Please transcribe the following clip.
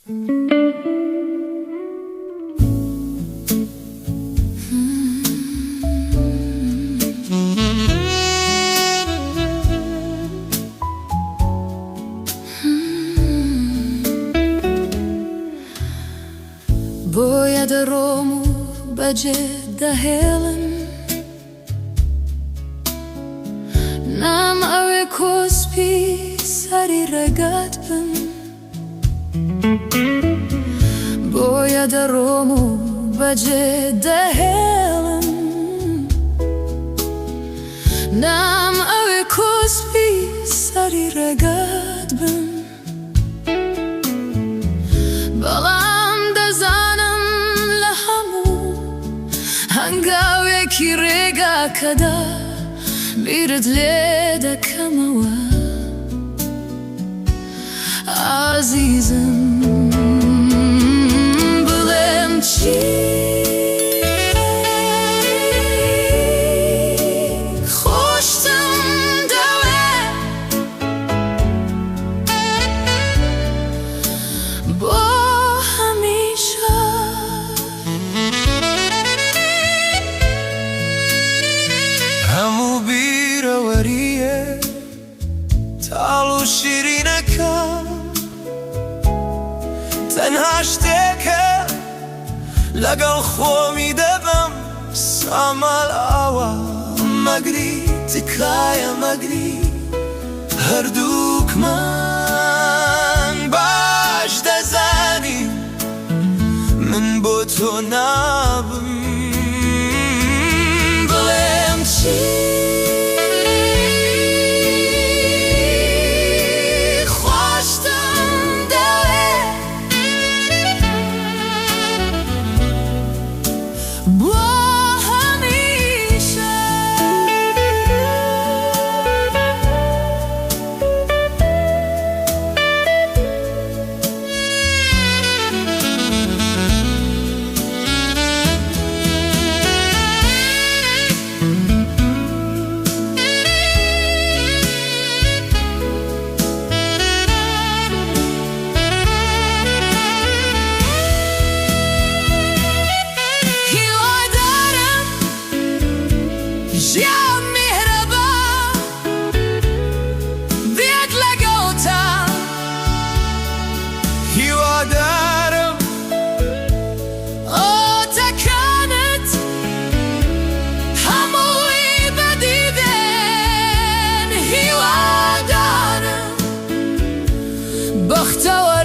بۆیه دەڕۆمو بەجێت دەهێڵم نام ئەوێ کۆسپی سەری ڕێگات بم بۆیه دەڕۆمو بەجێت دەهێڵم نام ئەوێ کۆسپی سەری ڕێگات بم بەڵام دەزانم لە هەموو هەنگاوێکی ڕێگاکەدا بیرت لێ دەکەمەوە ئازیزم بڵێم چی خۆشتم دەوێ بۆ هەمیشە هەموو بیرەوەریە تاڵ و شیرینەکە تەنها شتێکە لەگەڵ خۆمی دەبم سامال ئاوە مەگری تکایە مەگری هەردووکمان باش دەزانی من بۆ تۆ نابم بڵێم چی خۆشتم دەوێ بۆ هەمیشە هیوادارم ژیان میهرەبان بێت لەگەڵتان هیوادارم ئۆتەکانت هەمووی بەدی بێن هیوادارم بەختەوە